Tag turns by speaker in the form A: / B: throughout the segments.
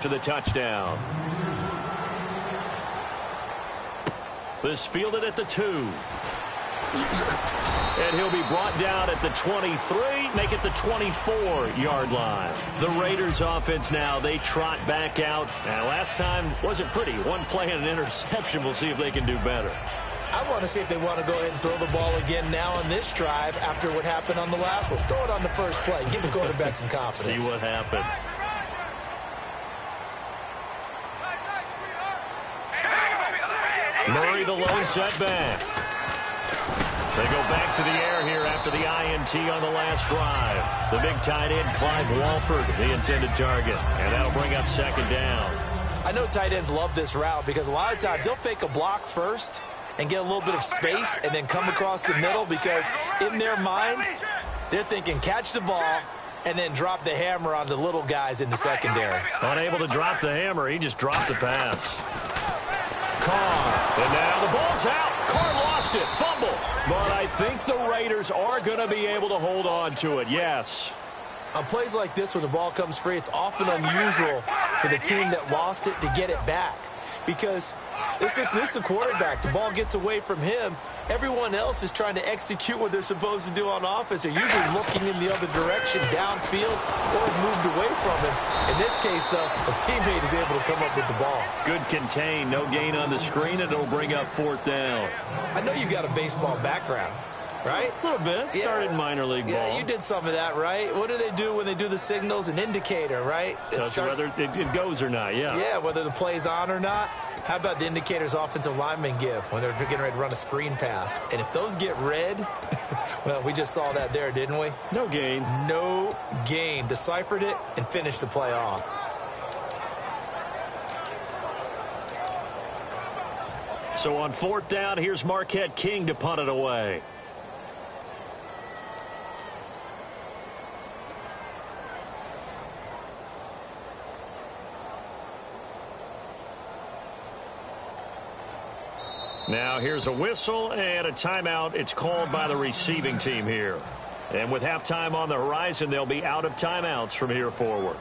A: to the touchdown. This fielded at the 2. And he'll be brought down at the 23, make it the 24-yard line. The Raiders offense now, they trot back out. And last time wasn't pretty. One play and an interception. We'll see if they can do better.
B: I want to see if they want to go ahead and throw the ball again now on this drive after what happened on the last one. Throw it on the first play. Give the quarterback some confidence.
A: See what happens. Murray the lone setback. They go back to the air here after the INT on the last drive. The big tight end, Clive Walford, the intended target. And that'll bring up second down.
B: I know tight ends love this route because a lot of times they'll fake a block first and get a little bit of space and then come across the middle because in their mind, they're thinking catch the ball and then drop the hammer on the little guys in the secondary.
A: Unable to drop the hammer, he just dropped the pass. Carr, and now the ball's out. Carr lost it, fumble. But I think the Raiders are going to be able to hold on to it, yes.
B: On plays like this where the ball comes free, it's often unusual for the team that lost it to get it back. Because this is the quarterback. The ball gets away from him. Everyone else is trying to execute what they're supposed to do on offense. They're usually looking in the other direction, downfield, or moved away from him. In this case, though, a teammate is able to come up with the ball.
A: Good contain. No gain on the screen, and it'll bring up fourth down.
B: I know you've got a baseball background, right?
A: A little bit. Started minor league ball.
B: Yeah, you did some of that, right? What do they do when they do the signals? An indicator, right?
A: Tells you whether it goes or not, yeah.
B: Yeah, whether the play's on or not. How about the indicators offensive linemen give when they're getting ready to run a screen pass? And if those get red, well, we just saw that there, didn't we?
A: No gain.
B: No gain. Deciphered it and finished the play off.
A: So on fourth down, here's Marquette King to punt it away. Now here's a whistle and a timeout. It's called by the receiving team here. And with halftime on the horizon, they'll be out of timeouts from here forward.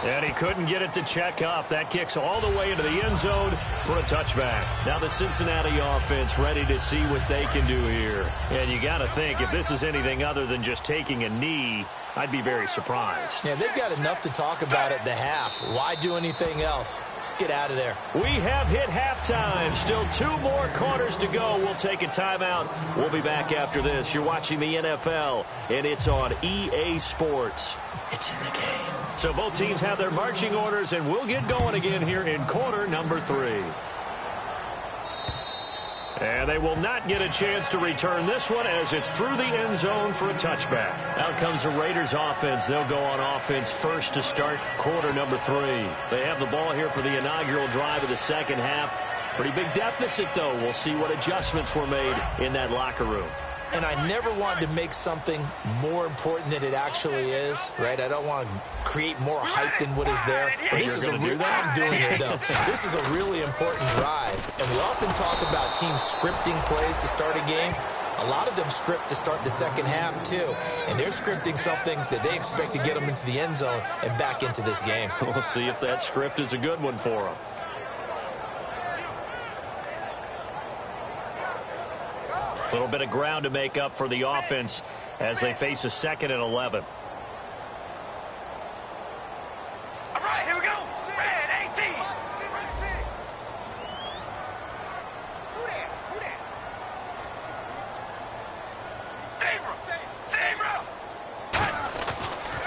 A: And he couldn't get it to check up. That kicks all the way into the end zone for a touchback. Now the Cincinnati offense ready to see what they can do here. And you got to think, if this is anything other than just taking a knee, I'd be very surprised.
B: Yeah, they've got enough to talk about at the half. Why do anything else? Just get out of there.
A: We have hit halftime. Still 2 more quarters to go. We'll take a timeout. We'll be back after this. You're watching the NFL, and it's on EA Sports. It's in the game. So both teams have their marching orders, and we'll get going again here in quarter number 3. And they will not get a chance to return this one as it's through the end zone for a touchback. Out comes the Raiders offense. They'll go on offense first to start quarter number 3. They have the ball here for the inaugural drive of the second half. Pretty big deficit, though. We'll see what adjustments were made in that locker room.
B: And I never wanted to make something more important than it actually is, right? I don't want to create more hype than what is there. But this is I'm doing it, though. This is a really important drive. And we often talk about teams scripting plays to start a game. A lot of them script to start the second half, too. And they're scripting something that they expect to get them into the end zone and back into this game.
A: We'll see if that script is a good one for them. A little bit of ground to make up for the offense as they face a 2nd and 11.
C: All right, here we go. Red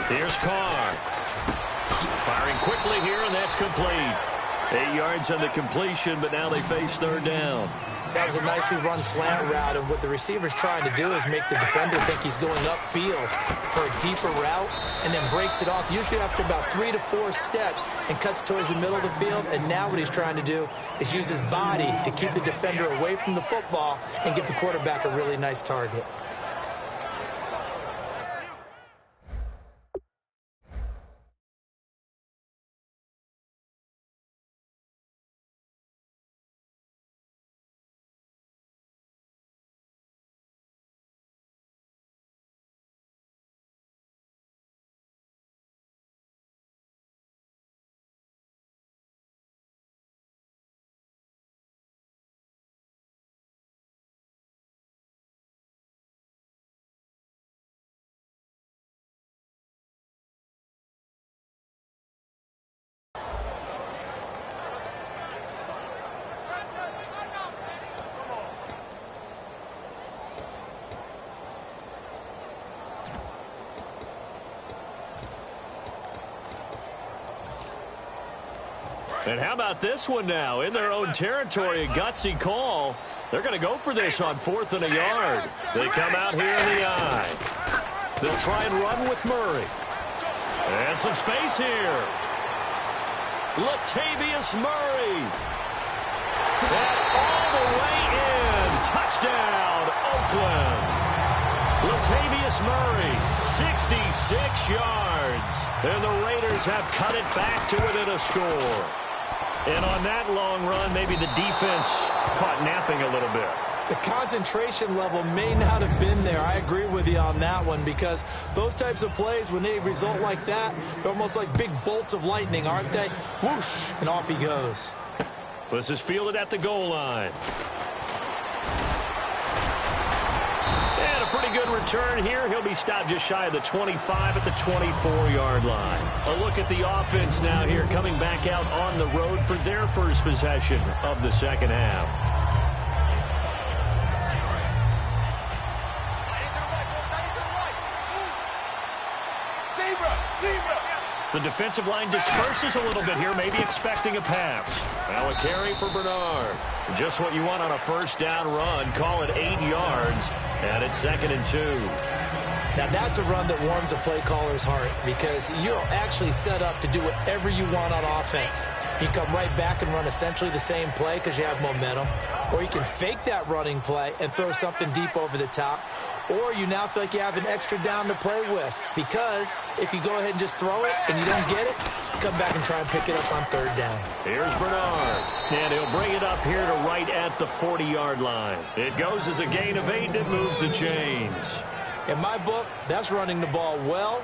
C: 18.
A: Here's Carr. Firing quickly here, and that's complete. 8 yards on the completion, but now they face third down.
B: That was a nicely run slant route, and what the receiver's trying to do is make the defender think he's going upfield for a deeper route and then breaks it off, usually after about 3 to 4 steps, and cuts towards the middle of the field. And now what he's trying to do is use his body to keep the defender away from the football and give the quarterback a really nice target.
A: And how about this one now? In their own territory, a gutsy call. They're going to go for this on 4th and a yard. They come out here in the eye. They'll try and run with Murray. And some space here. Latavius Murray. And all the way in. Touchdown, Oakland. Latavius Murray, 66 yards. And the Raiders have cut it back to within a score. And on that long run, maybe the defense caught napping a little bit.
B: The concentration level may not have been there. I agree with you on that one, because those types of plays, when they result like that, they're almost like big bolts of lightning, aren't they? Whoosh, and off he goes.
A: This is fielded at the goal line. And a pretty good return here. He'll be stopped just shy of the 25 at the 24-yard line. A look at the offense now here, coming back out on the road for their first possession of the second half. The defensive line disperses a little bit here, maybe expecting a pass. Now a carry for Bernard. Just what you want on a first down run. Call it 8 yards, and it's 2nd and 2.
B: Now that's a run that warms a play caller's heart, because you're actually set up to do whatever you want on offense. You come right back and run essentially the same play because you have momentum, or you can fake that running play and throw something deep over the top, or you now feel like you have an extra down to play with, because if you go ahead and just throw it and you don't get it, come back and try and pick it up on 3rd down.
A: Here's Bernard, and he'll bring it up here to right at the 40-yard line. It goes as a gain of 8, and it moves the chains.
B: In my book, that's running the ball well,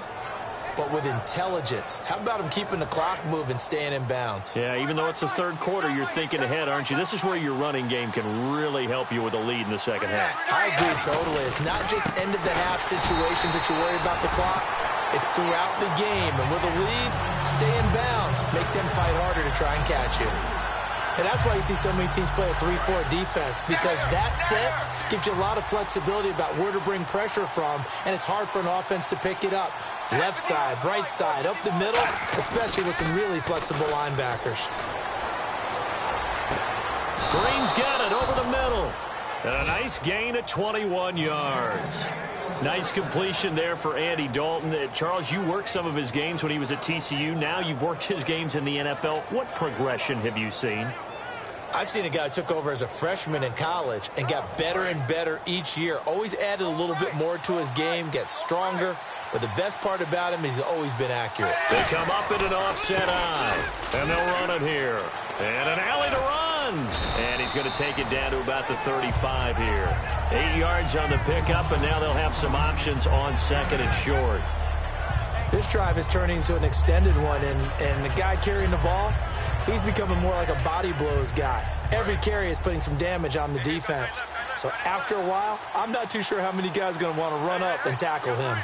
B: but with intelligence. How about him keeping the clock moving, staying in bounds?
A: Yeah, even though it's the third quarter, you're thinking ahead, aren't you? This is where your running game can really help you with a lead in the second half.
B: I agree totally. It's not just end-of-the-half situations that you worry about the clock. It's throughout the game. And with a lead, stay in bounds. Make them fight harder to try and catch you. And that's why you see so many teams play a 3-4 defense, because that set gives you a lot of flexibility about where to bring pressure from, and it's hard for an offense to pick it up. Left side, right side, up the middle, especially with some really flexible linebackers.
A: Green's got it over the middle. And a nice gain at 21 yards. Nice completion there for Andy Dalton. Charles, you worked some of his games when he was at TCU. Now you've worked his games in the NFL. What progression have you seen?
B: I've seen a guy who took over as a freshman in college and got better and better each year. Always added a little bit more to his game, gets stronger. But the best part about him is he's always been accurate.
A: They come up in an offset eye, and they'll run it here. And an alley to run. And he's going to take it down to about the 35 here. 8 yards on the pickup, and now they'll have some options on 2nd and short.
B: This drive is turning into an extended one, and the guy carrying the ball, he's becoming more like a body blows guy. Every carry is putting some damage on the defense. So after a while, I'm not too sure how many guys are going to want to run up and tackle him.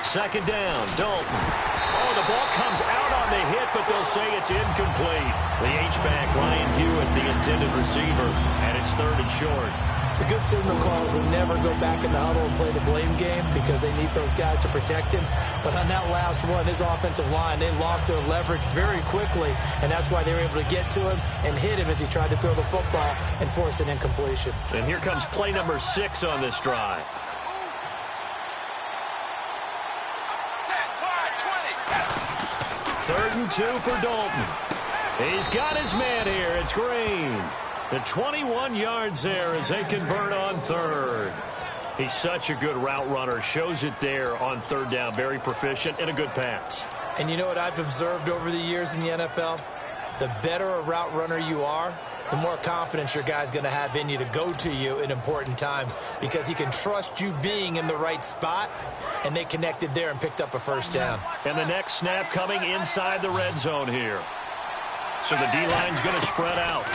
A: Second down, Dalton. Oh, the ball comes out on the hit, but they'll say it's incomplete. The H-back, Ryan Hewitt, the intended receiver, and it's 3rd and short.
B: The good signal calls will never go back in the huddle and play the blame game because they need those guys to protect him. But on that last one, his offensive line, they lost their leverage very quickly, and that's why they were able to get to him and hit him as he tried to throw the football and force an incompletion.
A: And here comes play number 6 on this drive. Third and 2 for Dalton. He's got his man here. It's Green. The 21 yards there as they convert on third. He's such a good route runner. Shows it there on third down. Very proficient and a good pass.
B: And you know what I've observed over the years in the NFL? The better a route runner you are, the more confidence your guy's going to have in you to go to you in important times because he can trust you being in the right spot, and they connected there and picked up a first down.
A: And the next snap coming inside the red zone here. So the D-line's going to spread out.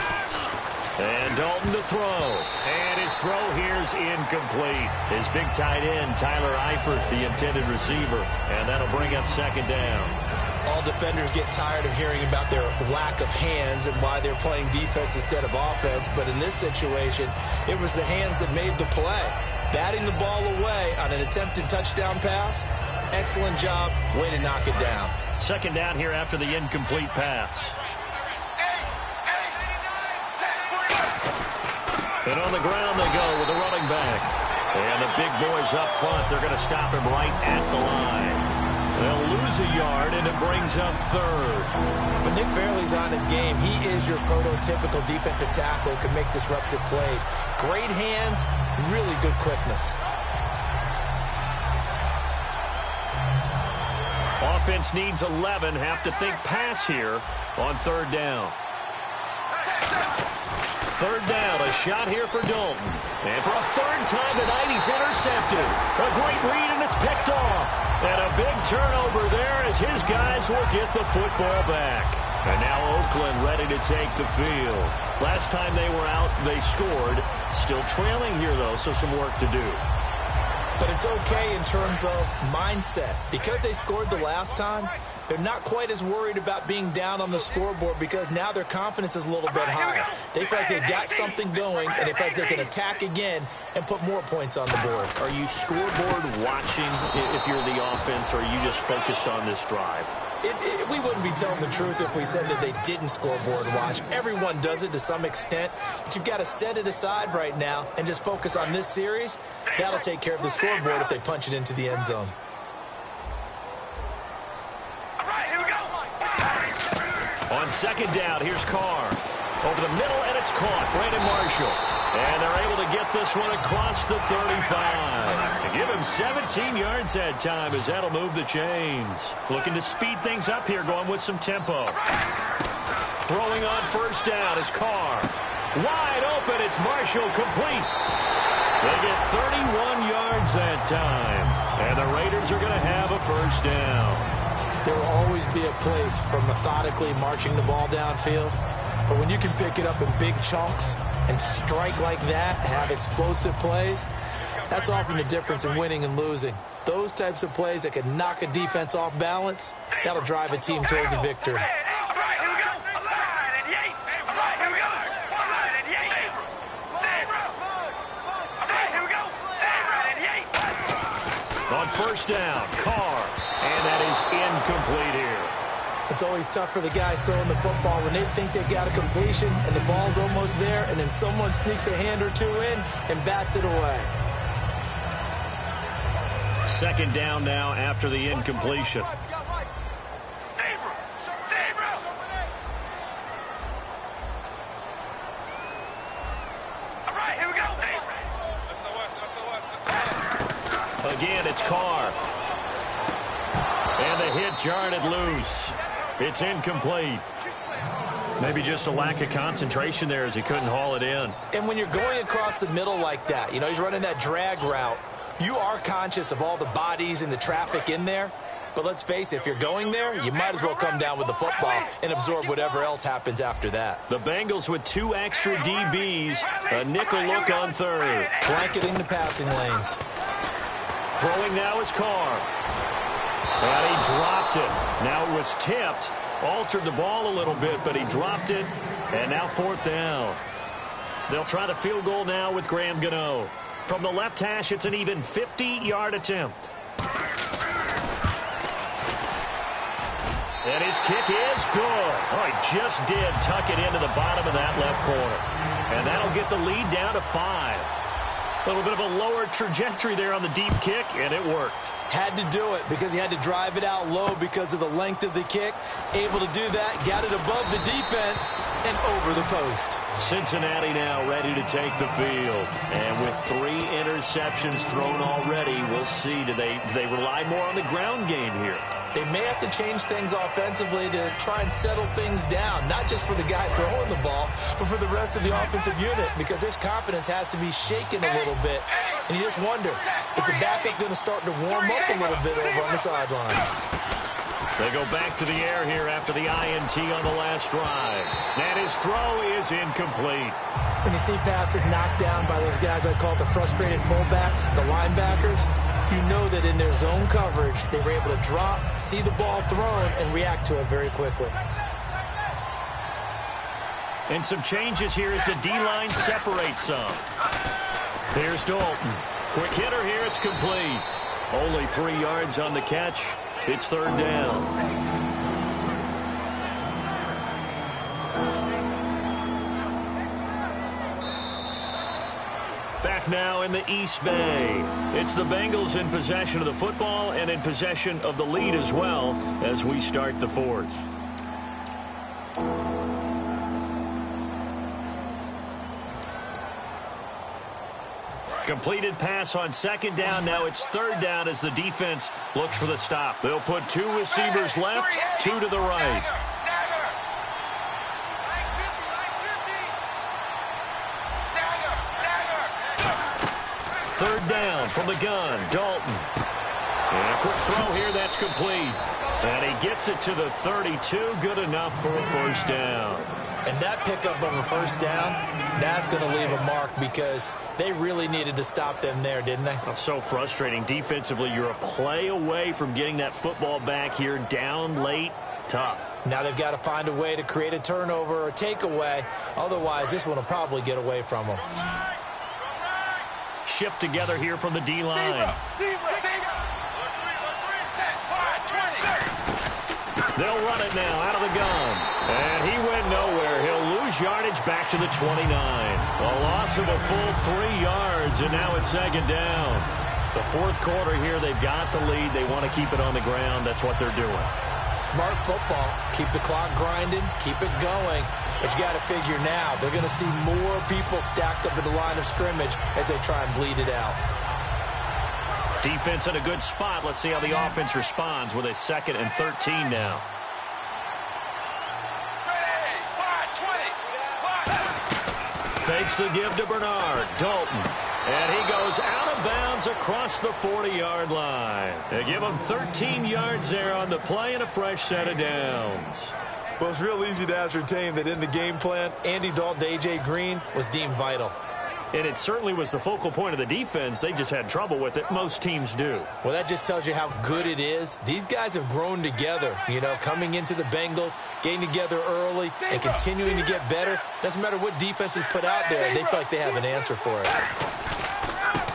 A: And Dalton to throw. And his throw here's incomplete. His big tight end, Tyler Eifert, the intended receiver. And that'll bring up second down.
B: All defenders get tired of hearing about their lack of hands and why they're playing defense instead of offense. But in this situation, it was the hands that made the play. Batting the ball away on an attempted touchdown pass. Excellent job. Way to knock it down.
A: Second down here after the incomplete pass. And on the ground they go with the running back. And the big boys up front, they're going to stop him right at the line. They'll lose a yard, and it brings up third.
B: When Nick Fairley's on his game, he is your prototypical defensive tackle who can make disruptive plays. Great hands, really good quickness.
A: Offense needs 11. Have to think pass here on third down. Third down, a shot here for Dalton. And for a third time tonight, he's intercepted. A great read, and it's picked off. And a big turnover there as his guys will get the football back. And now Oakland ready to take the field. Last time they were out, they scored. Still trailing here, though, so some work to do.
B: But it's okay in terms of mindset. Because they scored the last time, they're not quite as worried about being down on the scoreboard because now their confidence is a little bit higher. They feel like they've got something going, and they feel like they can attack again and put more points on the board.
A: Are you scoreboard watching if you're the offense, or are you just focused on this drive?
B: We wouldn't be telling the truth if we said that they didn't scoreboard watch. Everyone does it to some extent, but you've got to set it aside right now and just focus on this series. That'll take care of the scoreboard if they punch it into the end zone.
A: On second down, here's Carr. Over the middle, and it's caught. Brandon Marshall. And they're able to get this one across the 35. And give him 17 yards that time as that'll move the chains. Looking to speed things up here, going with some tempo. Throwing on first down is Carr. Wide open, it's Marshall, complete. They get 31 yards that time. And the Raiders are going to have a first down.
B: There will always be a place for methodically marching the ball downfield. But when you can pick it up in big chunks and strike like that, have explosive plays, that's often the difference in winning and losing. Those types of plays that can knock a defense off balance, that'll drive a team towards a victory.
A: On first down, Carr. And that is incomplete here.
B: It's always tough for the guys throwing the football when they think they've got a completion and the ball's almost there, and then someone sneaks a hand or two in and bats it away.
A: Second down now after the incompletion. Again, it's Carr. And the hit jarred it loose. It's incomplete. Maybe just a lack of concentration there as he couldn't haul it in.
B: And when you're going across the middle like that, you know, he's running that drag route, you are conscious of all the bodies and the traffic in there. But let's face it, if you're going there, you might as well come down with the football and absorb whatever else happens after that.
A: The Bengals with 2 extra DBs. A nickel look on third.
B: Blanketing the passing lanes.
A: Throwing now is Carr. And he dropped it. Now it was tipped. Altered the ball a little bit, but he dropped it. And now fourth down. They'll try the field goal now with Graham Gano. From the left hash, it's an even 50-yard attempt. And his kick is good. Oh, he just did tuck it into the bottom of that left corner. And that'll get the lead down to 5. A little bit of a lower trajectory there on the deep kick, and it worked.
B: Had to do it because he had to drive it out low because of the length of the kick. Able to do that, got it above the defense and over the post.
A: Cincinnati now ready to take the field. And with 3 interceptions thrown already, we'll see. Do they rely more on the ground game here?
B: They may have to change things offensively to try and settle things down, not just for the guy throwing the ball, but for the rest of the offensive unit, because his confidence has to be shaken a little bit. And you just wonder, is the backup going to start to warm up a little bit over on the sidelines?
A: They go back to the air here after the INT on the last drive. And his throw is incomplete.
B: When you see passes knocked down by those guys I call the frustrated fullbacks, the linebackers, you know that in their zone coverage, they were able to drop, see the ball thrown, and react to it very quickly.
A: And some changes here as the D-line separates some. Here's Dalton. Quick hitter here, it's complete. Only 3 yards on the catch. It's 3rd down. Back now in the East Bay. It's the Bengals in possession of the football and in possession of the lead as well as we start the 4th. Completed pass on 2nd down. Now it's 3rd down as the defense looks for the stop. They'll put 2 receivers left, 2 to the right. Third down from the gun, Dalton. And a quick throw here, that's complete. And he gets it to the 32, good enough for a 1st down.
B: And that pickup of a 1st down, that's going to leave a mark because they really needed to stop them there, didn't they?
A: Oh, so frustrating. Defensively, you're a play away from getting that football back here, down late, tough.
B: Now they've got to find a way to create a turnover or takeaway. Otherwise, this one will probably get away from them.
A: Shift together here from the D-line. They'll run it now out of the gun. And he went nowhere. He'll lose yardage back to the 29. A loss of a full 3 yards, and now it's 2nd down. The 4th quarter here, they've got the lead. They want to keep it on the ground. That's what they're doing.
B: Smart football. Keep the clock grinding. Keep it going. But you got to figure now, they're going to see more people stacked up at the line of scrimmage as they try and bleed it out.
A: Defense in a good spot. Let's see how the offense responds with a 2nd and 13 now. Fakes the give to Bernard. Dalton. And he goes out of bounds across the 40-yard line. They give him 13 yards there on the play and a fresh set of downs.
B: Well, it's real easy to ascertain that in the game plan, Andy Dalton, A.J. Green was deemed vital.
A: And it certainly was the focal point of the defense. They just had trouble with it. Most teams do.
B: Well, that just tells you how good it is. These guys have grown together, you know, coming into the Bengals, getting together early, and continuing to get better. Doesn't matter what defense is put out there. They feel like they have an answer for it.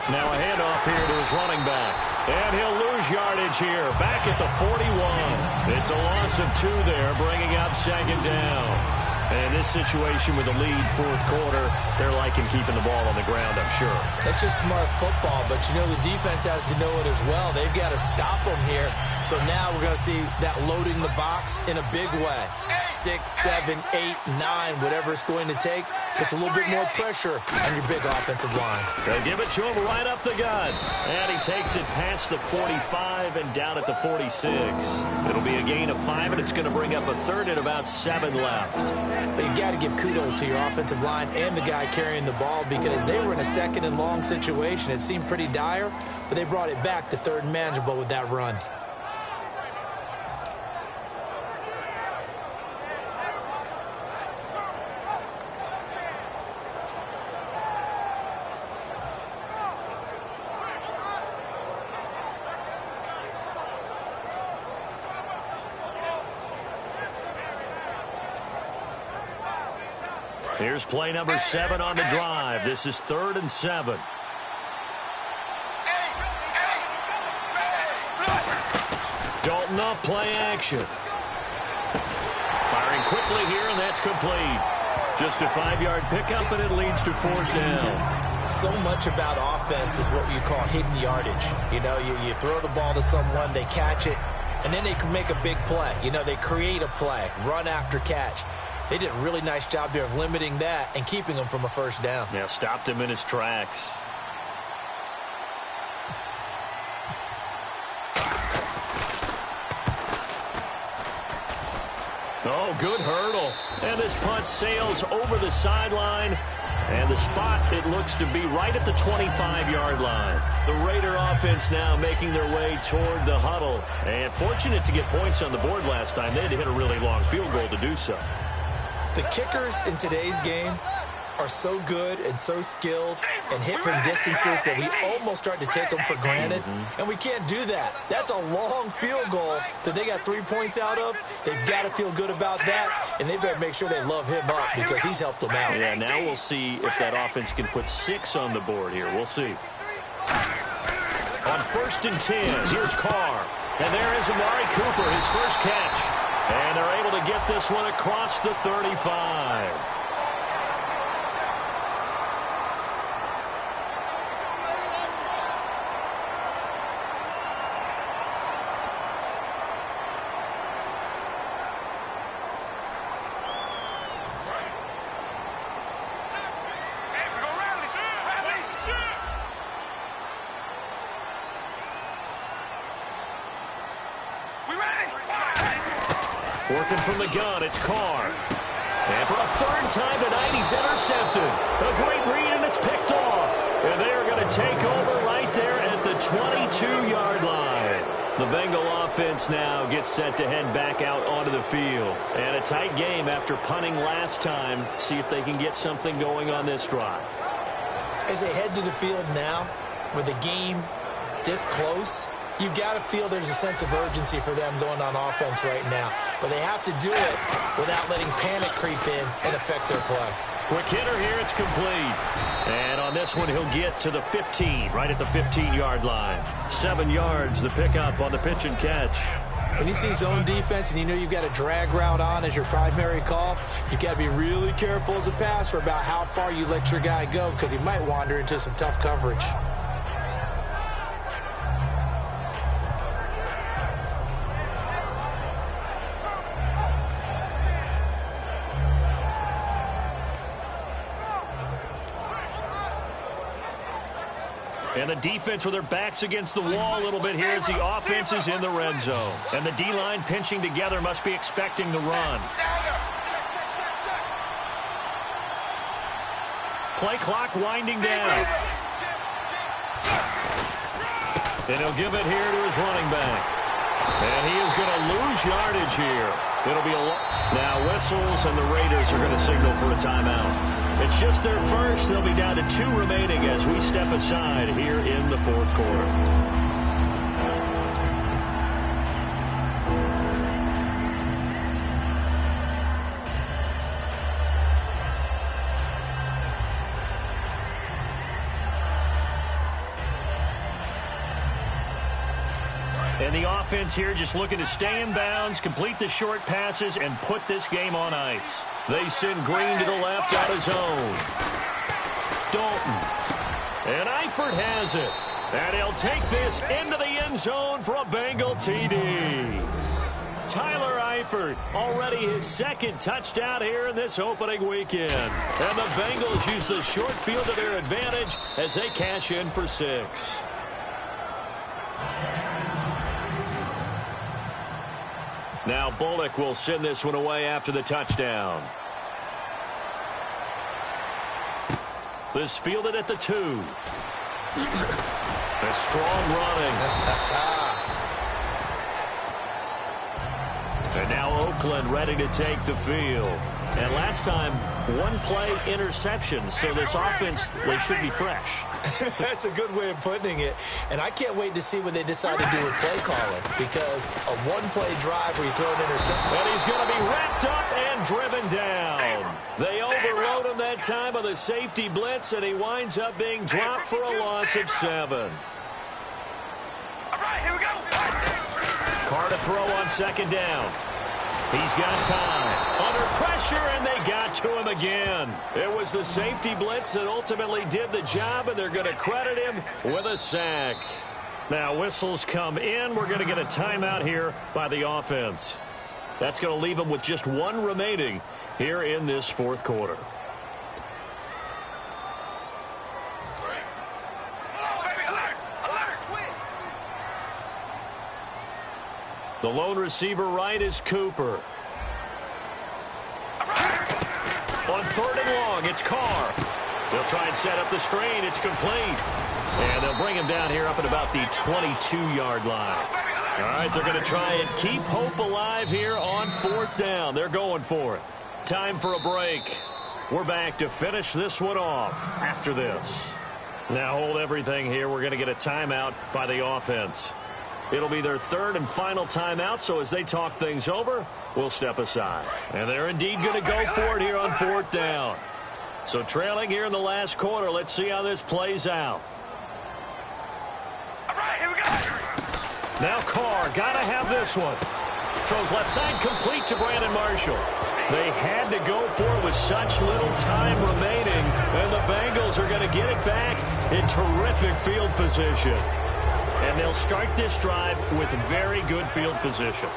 A: Now a handoff here to his running back. And he'll lose yardage here. Back at the 41. It's a loss of 2 there, bringing up 2nd down. And this situation with the lead 4th quarter, they're liking keeping the ball on the ground, I'm sure.
B: That's just smart football, but you know the defense has to know it as well. They've got to stop them here. So now we're going to see that loading the box in a big way. 6, 7, 8, 9, whatever it's going to take. Puts a little bit more pressure on your big offensive line.
A: They give it to him right up the gut. And he takes it past the 45 and down at the 46. It'll be a gain of 5, and it's going to bring up a 3rd and about 7 left.
B: But you got to give kudos to your offensive line and the guy carrying the ball because they were in a 2nd and long situation. It seemed pretty dire, but they brought it back to 3rd and manageable with that run.
A: Here's play number 7 on the drive. This is 3rd and 7. Dalton off play action. Firing quickly here, and that's complete. Just a 5-yard pickup, and it leads to 4th down.
B: So much about offense is what you call hidden yardage. You know, you throw the ball to someone, they catch it, and then they can make a big play. You know, they create a play, run after catch. They did a really nice job there of limiting that and keeping him from a 1st down.
A: Yeah, stopped him in his tracks. Oh, good hurdle. And this punt sails over the sideline. And the spot, it looks to be right at the 25-yard line. The Raider offense now making their way toward the huddle. And fortunate to get points on the board last time. They had to hit a really long field goal to do so.
B: The kickers in today's game are so good and so skilled and hit from distances that we almost start to take them for granted. And we can't do that. That's a long field goal that they got 3 points out of. They've got to feel good about that, and they better make sure they love him up because he's helped them out.
A: Yeah, now we'll see if that offense can put 6 on the board here. We'll see. On 1st and 10, here's Carr. And there is Amari Cooper, his first catch. And they're able to get this one across the 35. Working from the gun, it's Carr. And for a 3rd time tonight, he's intercepted. A great read, and it's picked off. And they're going to take over right there at the 22-yard line. The Bengal offense now gets set to head back out onto the field. And a tight game after punting last time. See if they can get something going on this drive.
B: As they head to the field now, with the game this close, you've got to feel there's a sense of urgency for them going on offense right now. But they have to do it without letting panic creep in and affect their play.
A: Quick hitter here, it's complete. And on this one, he'll get to the 15, right at the 15-yard line. 7 yards, the pickup on the pitch and catch.
B: When you see zone defense and you know you've got a drag route on as your primary call, you've got to be really careful as a passer about how far you let your guy go because he might wander into some tough coverage.
A: And the defense with their backs against the wall a little bit here as the offense is in the red zone. And the D-line pinching together must be expecting the run. Play clock winding down. And he'll give it here to his running back. And he is going to lose yardage here. It'll be now whistles, and the Raiders are going to signal for a timeout. It's just their first. They'll be down to 2 remaining as we step aside here in the 4th quarter. And the offense here just looking to stay in bounds, complete the short passes, and put this game on ice. They send Green to the left out of zone. Dalton. And Eifert has it. And he'll take this into the end zone for a Bengal TD. Tyler Eifert, already his 2nd touchdown here in this opening weekend. And the Bengals use the short field to their advantage as they cash in for 6. Now Bullock will send this one away after the touchdown. This fielded at the 2. A strong running. And now Oakland ready to take the field. And last time, 1-play interception. So this offense, they should be fresh.
B: That's a good way of putting it. And I can't wait to see what they decide to do with play calling. Because a 1-play drive where you throw an interception.
A: And he's going to be wrapped up and driven down. They overload him that time on the safety blitz, and he winds up being dropped for a loss of 7.
C: All right, here we go.
A: Carr to throw on 2nd down. He's got time. Under pressure, and they got to him again. It was the safety blitz that ultimately did the job, and they're going to credit him with a sack. Now, whistles come in. We're going to get a timeout here by the offense. That's going to leave them with just 1 remaining here in this 4th quarter. The lone receiver right is Cooper. On 3rd and long, it's Carr. They'll try and set up the screen. It's complete. And they'll bring him down here up at about the 22-yard line. All right, they're going to try and keep hope alive here on 4th down. They're going for it. Time for a break. We're back to finish this one off after this. Now hold everything here. We're going to get a timeout by the offense. It'll be their 3rd and final timeout, so as they talk things over, we'll step aside. And they're indeed going to go for it here on 4th down. So trailing here in the last quarter, let's see how this plays out.
C: All right, here we go.
A: Now Carr, got to have this one. Throws left side complete to Brandon Marshall. They had to go for it with such little time remaining, and the Bengals are going to get it back in terrific field position. And they'll start this drive with very good field position.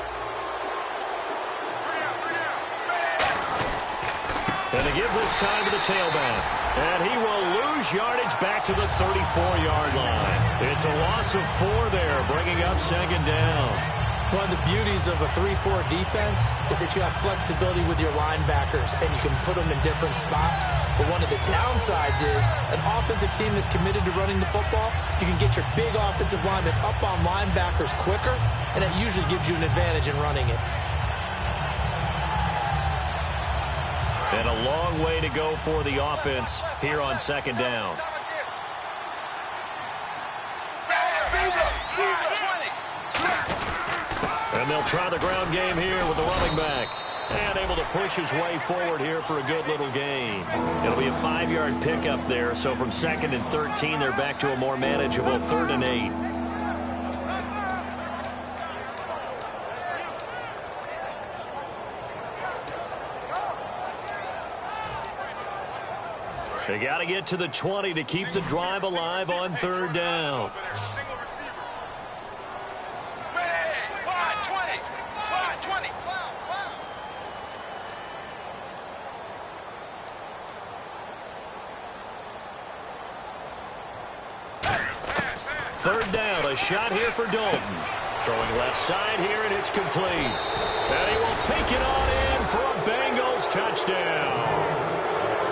A: And they give this time to the tailback. And he will lose yardage back to the 34-yard line. It's a loss of 4 there, bringing up 2nd down.
B: One of the beauties of a 3-4 defense is that you have flexibility with your linebackers, and you can put them in different spots. But one of the downsides is an offensive team that's committed to running the football, you can get your big offensive linemen up on linebackers quicker, and that usually gives you an advantage in running it.
A: And a long way to go for the offense here on 2nd down. And they'll try the ground game here with the running back. And able to push his way forward here for a good little gain. It'll be a 5-yard pickup there. So from 2nd and 13, they're back to a more manageable 3rd and 8. They got to get to the 20 to keep the drive alive on 3rd down. Third down, a shot here for Dalton. Throwing left side here, and it's complete. And he will take it on in for a Bengals touchdown.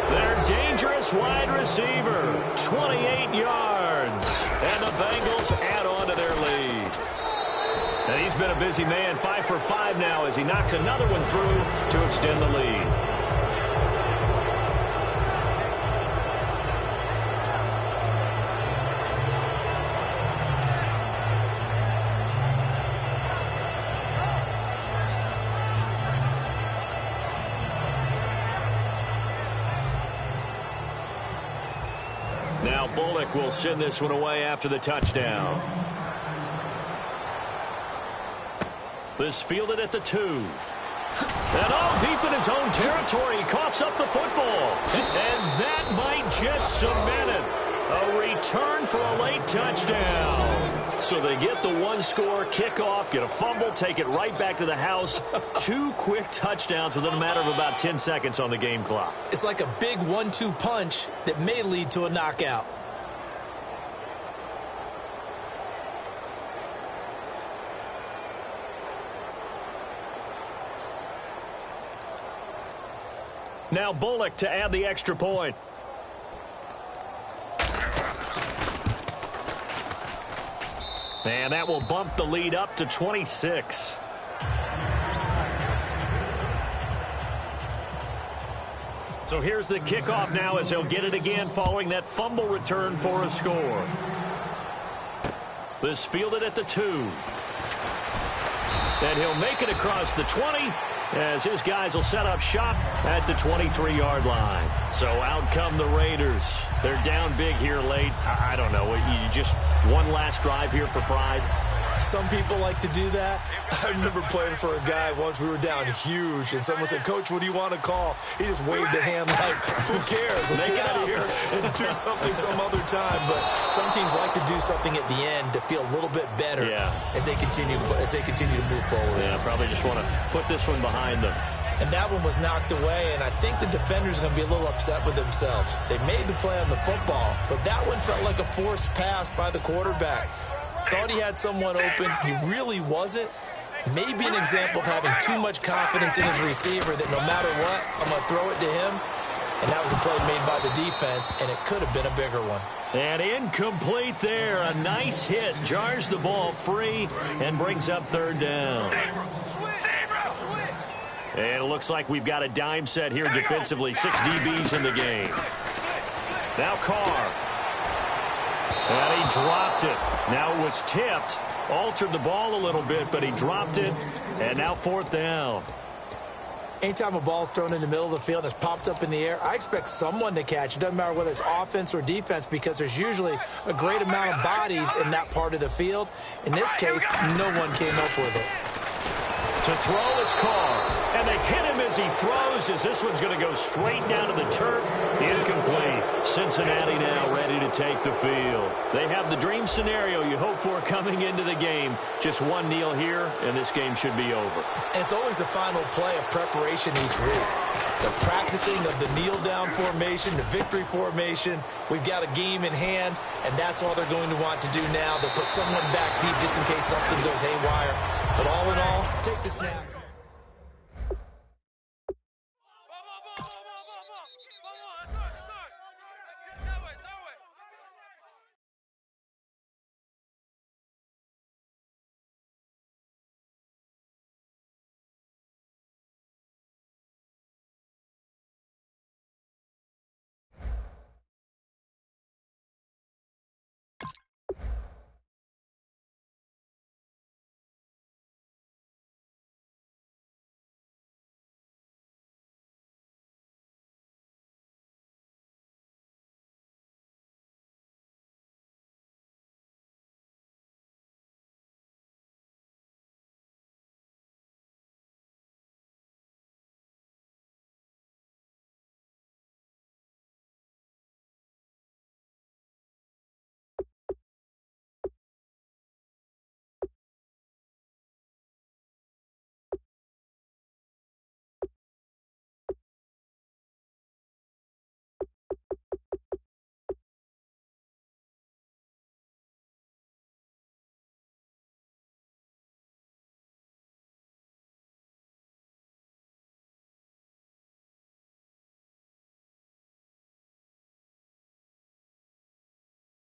A: Their dangerous wide receiver, 28 yards. And the Bengals add on to their lead. And he's been a busy man, 5 for 5 now as he knocks another one through to extend the lead. Now Bullock will send this one away after the touchdown. This fielded at the 2. And all deep in his own territory, he coughs up the football. And that might just cement it. A return for a late touchdown. So they get the one-score kickoff, get a fumble, take it right back to the house. 2 quick touchdowns within a matter of about 10 seconds on the game clock.
B: It's like a big 1-2 punch that may lead to a knockout.
A: Now Bullock to add the extra point. And that will bump the lead up to 26. So here's the kickoff now as he'll get it again following that fumble return for a score. This fielded at the 2. And he'll make it across the 20 as his guys will set up shop at the 23-yard line. So out come the Raiders. They're down big here late. I don't know. You just one last drive here for pride?
B: Some people like to do that. I remember playing for a guy once. We were down huge, and someone said, "Coach, what do you want to call?" He just waved a hand like, "Who cares? Let's get out of here and do something some other time." But some teams like to do something at the end to feel a little bit better as they continue to move forward.
A: Yeah, probably just want to put this one behind them.
B: And that one was knocked away, and I think the defenders are going to be a little upset with themselves. They made the play on the football, but that one felt like a forced pass by the quarterback. Thought he had someone open. He really wasn't. Maybe an example of having too much confidence in his receiver that no matter what, I'm going to throw it to him. And that was a play made by the defense, and it could have been a bigger one.
A: And incomplete there. A nice hit. Jars the ball free and brings up third down. And it looks like we've got a dime set here defensively. 6 DBs in the game. Now Carr. And he dropped it. Now it was tipped. Altered the ball a little bit, but he dropped it. And now fourth down.
B: Anytime a ball's thrown in the middle of the field and it's popped up in the air, I expect someone to catch. It doesn't matter whether it's offense or defense because there's usually a great amount of bodies in that part of the field. In this case, no one came up with it.
A: To throw, it's Carr. And they hit him as he throws, as this one's going to go straight down to the turf. Incomplete. Cincinnati now ready to take the field. They have the dream scenario you hope for coming into the game. Just one kneel here, and this game should be over.
B: And it's always the final play of preparation each week. The practicing of the kneel-down formation, the victory formation. We've got a game in hand, and that's all they're going to want to do now. They'll put someone back deep just in case something goes haywire. But all in all, take the snap.